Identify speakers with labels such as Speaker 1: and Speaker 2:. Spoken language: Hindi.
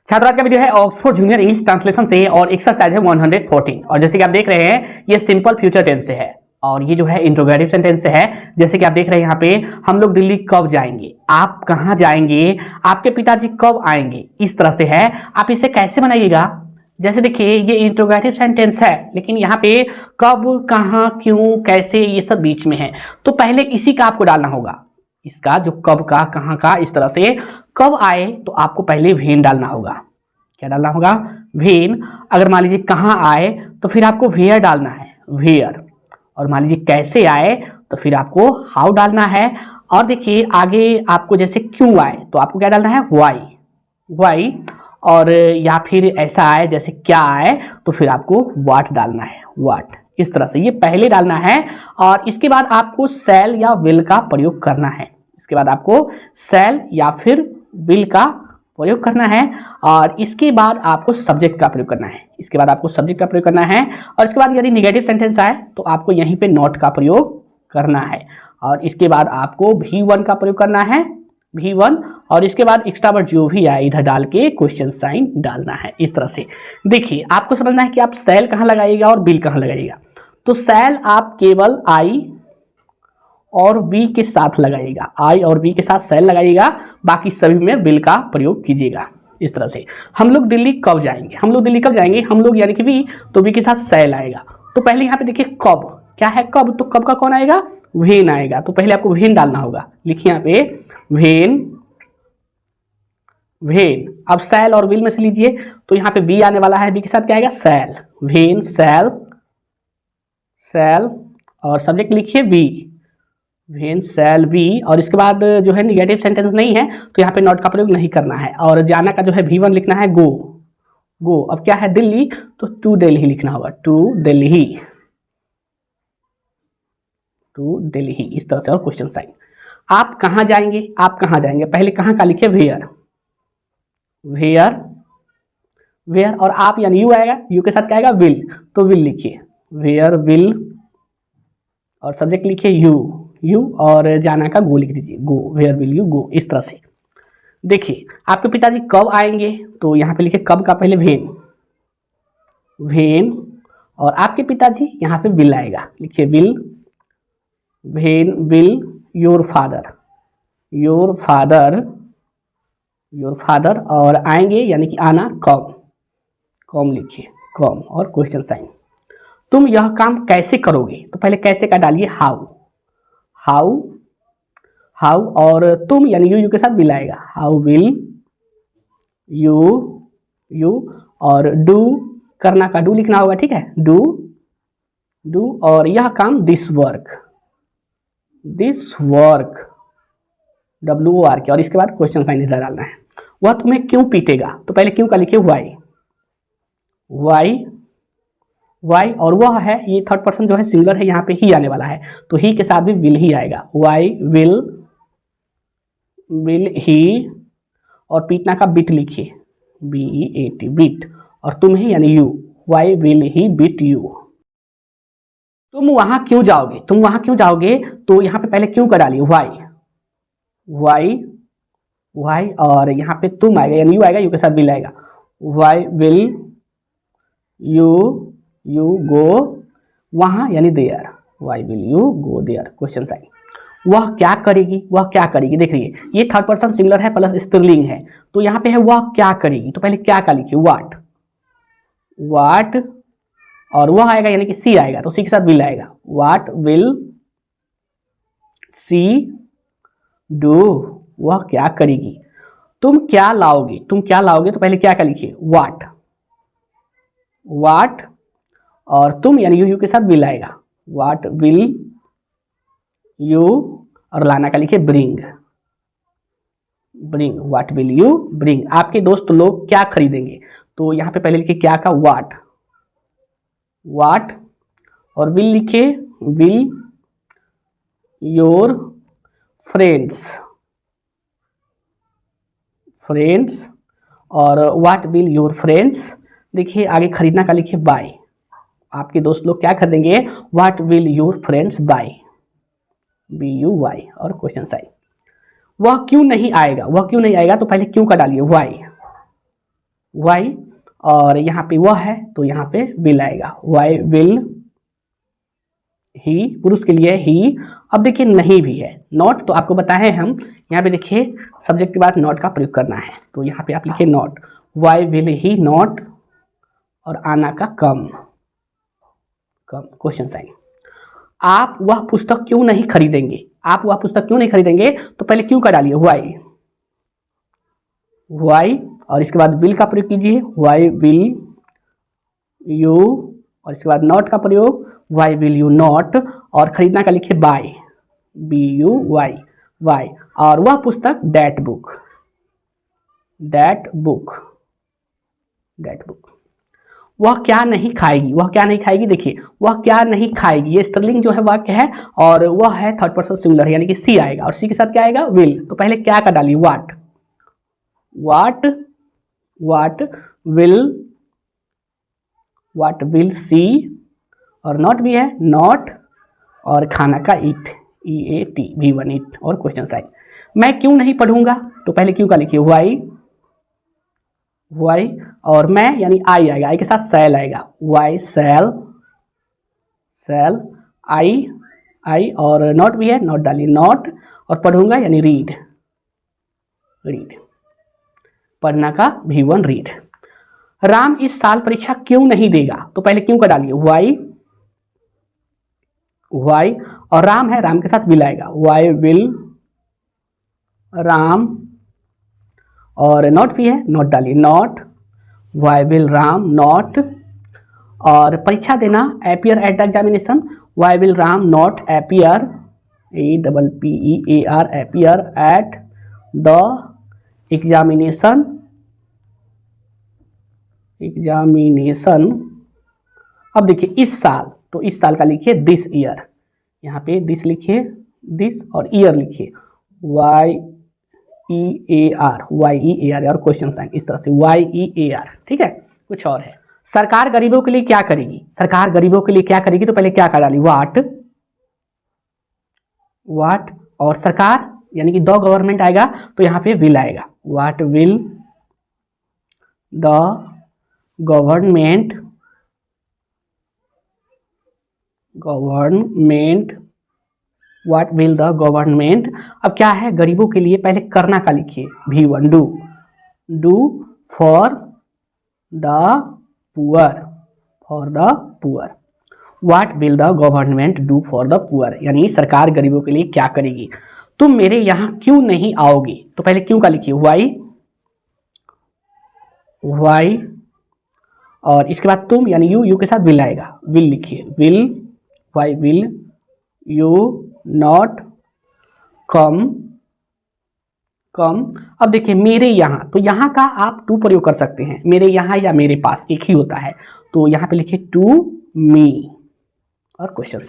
Speaker 1: छात्रों आज का वीडियो है ऑक्सफोर्ड जूनियर इंग्लिश ट्रांसलेशन से और एक्सरसाइज है 114 और जैसे कि आप देख रहे हैं ये सिंपल फ्यूचर टेंस से है और ये जो है इंट्रोगेटिव सेंटेंस से है। जैसे कि आप देख रहे हैं यहाँ पे हम लोग दिल्ली कब जाएंगे, आप कहाँ जाएंगे, आपके पिताजी कब आएंगे, इस तरह से है। आप इसे कैसे बनाइएगा, जैसे देखिए ये इंट्रोगेटिव सेंटेंस है लेकिन यहाँ पे कब, कहाँ, क्यों, कैसे, ये सब बीच में है। तो पहले इसी का आपको डालना होगा, इसका जो कब का, कहाँ का, इस तरह से। कब आए तो आपको पहले वेन डालना होगा। क्या डालना होगा? वेन। अगर मान लीजिए कहाँ आए तो फिर आपको वेयर डालना है, वेयर। और मान लीजिए कैसे आए तो फिर आपको हाउ डालना है। और देखिए आगे आपको जैसे क्यों आए तो आपको क्या डालना है? Why, Y. और या फिर ऐसा आए जैसे क्या आए तो फिर आपको व्हाट डालना है, व्हाट। इस तरह से ये पहले डालना है और इसके बाद आपको सेल या विल का प्रयोग करना है। इसके बाद आपको सेल या फिर विल का प्रयोग करना है और इसके बाद आपको सब्जेक्ट का प्रयोग करना है। इसके बाद आपको सब्जेक्ट का प्रयोग करना है और इसके बाद यदि निगेटिव सेंटेंस आए तो आपको यहीं पे नॉट का प्रयोग करना है और इसके बाद आपको V1 का प्रयोग करना है, V1। और इसके बाद एक्स्ट्रा वर्ड जो भी आए इधर डाल के क्वेश्चन साइन डालना है। इस तरह से देखिए आपको समझना है कि आप सेल कहाँ लगाइएगा और बिल कहाँ लगाइएगा। तो सेल आप केवल आई और वी के साथ लगाइएगा, आई और वी के साथ सेल लगाइएगा, बाकी सभी में बिल का प्रयोग कीजिएगा। इस तरह से हम लोग दिल्ली कब जाएंगे, हम लोग दिल्ली कब जाएंगे, हम लोग यानी कि वी, तो वी के साथ सेल आएगा। तो पहले यहाँ पे देखिए कब, क्या है कब, तो कब का कौन आएगा? वेन आएगा। तो पहले आपको वेन डालना होगा, लिखिए यहाँ पे वेन, वेन। अब सेल और विल में से लीजिए तो यहाँ पे बी आने वाला है, बी के साथ क्या आएगा? Shall, when shall, shall. और सब्जेक्ट लिखिए वी, वेन सेल वी। और इसके बाद जो है निगेटिव सेंटेंस नहीं है तो यहाँ पे नॉट का प्रयोग नहीं करना है। और जाना का जो है V1 लिखना है गो, गो। अब क्या है दिल्ली तो टू दिल्ली लिखना होगा, टू दिल्ली, टू दिल्ली। इस तरह से और क्वेश्चन साइन। आप कहाँ जाएंगे, आप कहाँ जाएंगे, पहले कहाँ का लिखिए? Where, where, where. और आप यानी यू आएगा, यू के साथ क्या आएगा? विल, तो विल लिखिए वेयर विल। और सब्जेक्ट लिखिए यू, यू। और जाना का गो लिख दीजिए, गो, वेयर विल यू गो। इस तरह से देखिए आपके पिताजी कब आएंगे तो यहाँ पे लिखिए कब का पहले वेन, वेन। और आपके पिताजी यहाँ पे विल आएगा, लिखिए will, when will your father, your father, your father. और आएंगे यानी कि आना कम, कम लिखिए, कम। और क्वेश्चन साइन। तुम यह काम कैसे करोगे तो पहले कैसे का डालिए हाउ, हाउ, हाउ। और तुम यानी यू, यू के साथ विल आएगा, हाउ विल यू, यू। और डू, करना का डू लिखना होगा, ठीक है, डू, डू। और यह काम this work, this work, WOR के। और इसके बाद क्वेश्चन साइन इधर डालना है। वह तुम्हें क्यों पीटेगा तो पहले क्यों का लिखिए वाई, वाई, वाई। और वह है, ये थर्ड पर्सन जो है सिंगुलर है, यहाँ पे ही आने वाला है तो ही के साथ भी विल ही आएगा, वाई विल, विल ही। और पीटना का बिट लिखिए, BEAT, बिट। और तुम ही यानी you, why will he beat you. तुम वहां क्यों जाओगे, तुम वहां क्यों जाओगे तो यहाँ पे पहले क्यों का डालिए वाई, वाई, वाई। और यहाँ पे तुम आएगा यानी यू आएगा, यू के साथ विल आएगा, why will you, you go वहां यानी there, why will you go there. Question sign. वह क्या करेगी, वह क्या करेगी। देखिए ये थर्ड पर्सन सिंगुलर है प्लस स्त्रीलिंग है तो यहाँ पे है वह क्या करेगी तो पहले क्या का लिखिए व्हाट, व्हाट। और वह आएगा यानी कि सी आएगा तो सी के साथ विल आएगा, व्हाट विल सी डू, वह क्या करेगी। तुम क्या लाओगे, तुम क्या लाओगे तो पहले क्या का लिखिए व्हाट, व्हाट। और तुम यानी यू, यू के साथ विल आएगा, व्हाट विल यू। और लाना का लिखिए bring, bring, what will you bring. आपके दोस्त लोग क्या खरीदेंगे तो यहाँ पे पहले लिखिए क्या का व्हाट, व्हाट। और विल लिखिए विल योर फ्रेंड्स, फ्रेंड्स। और व्हाट विल योर फ्रेंड्स। देखिए आगे खरीदना का लिखिए बाय, आपके दोस्त लोग क्या खरीदेंगे, what will your friends buy, BUY। और क्वेश्चन साइन। वह क्यों नहीं आएगा, वह क्यों नहीं आएगा तो पहले क्यों का डालिए वाई, वाई, और यहाँ पे वह है तो यहाँ पे विल आएगा, वाई विल ही, पुरुष के लिए ही। अब देखिए नहीं भी है, नॉट तो आपको बताए हम, यहाँ पे देखिए सब्जेक्ट के बाद नॉट का प्रयोग करना है, तो यहाँ पे आप लिखिए not, why will he not, और आना का कम, कम क्वेश्चन साइन। आप वह पुस्तक क्यों नहीं खरीदेंगे, आप वह पुस्तक क्यों नहीं खरीदेंगे, तो पहले क्यों का डालिए, वाई, वाई, और इसके बाद विल का प्रयोग कीजिए, वाई विल यू, और इसके बाद नॉट का प्रयोग, वाई विल यू नॉट, और खरीदना का लिखिए buy, B U Y, Y, और वह पुस्तक that book, that book, that book. वह क्या नहीं खाएगी, वह क्या नहीं खाएगी, देखिए वह क्या नहीं खाएगी, ये स्त्रीलिंग जो है वाक्य है, और वह है थर्ड पर्सन सिंगुलर यानी कि सी आएगा, और सी के साथ क्या आएगा, विल। तो पहले क्या का डालिए, वाट, वाट, what will, what will see, और नॉट भी है नॉट, और खाना का ईट, ई ए टी, V1 ईट, और क्वेश्चन साइन। मैं क्यों नहीं पढ़ूंगा, तो पहले क्यों का लिखिए, वाई, वाई, और मैं यानी आई आएगा, आई के साथ सैल आएगा, वाई सैल, सैल, आई, आई, और नॉट भी है, नॉट डालिए नॉट, और पढ़ूंगा यानी रीड, रीड, पढ़ना का V1 रीड। राम इस साल परीक्षा क्यों नहीं देगा, तो पहले क्यों का डालिए, वाई, वाई, और राम है, राम के साथ विल आएगा, वाई विल राम, और नॉट भी है, नॉट डालिए not, why will Ram not, और परीक्षा देना appear at the examination, why will Ram not appear, APPEAR appear at the examination, examination. अब देखिए इस साल, तो इस साल का लिखिए दिस ईयर, यहाँ पे दिस लिखिए, दिस, और ईयर लिखिए YEAR, YEAR, और क्वेश्चन साइन इस तरह से YEAR, ठीक है। कुछ और है, सरकार गरीबों के लिए क्या करेगी, सरकार गरीबों के लिए क्या करेगी, तो पहले क्या कर डाली, वाट, वाट, और सरकार यानी कि द गवर्नमेंट आएगा, तो यहाँ पे विल आएगा, what will the government, government, what will the government. अब क्या है, गरीबों के लिए पहले करना का लिखिए, V1 do, do for the poor, for the poor, what will the government do for the poor, यानी सरकार गरीबों के लिए क्या करेगी। तुम मेरे यहाँ क्यों नहीं आओगे, तो पहले क्यों का लिखिए, वाई, वाई, और इसके बाद तुम यानी यू, यू के साथ विल आएगा, विल लिखिए, will, why will you not come, come. अब देखिए मेरे यहाँ, तो यहाँ का आप टू प्रयोग कर सकते हैं, मेरे यहाँ या मेरे पास एक ही होता है, तो यहाँ पे लिखिए टू मी, और क्वेश्चन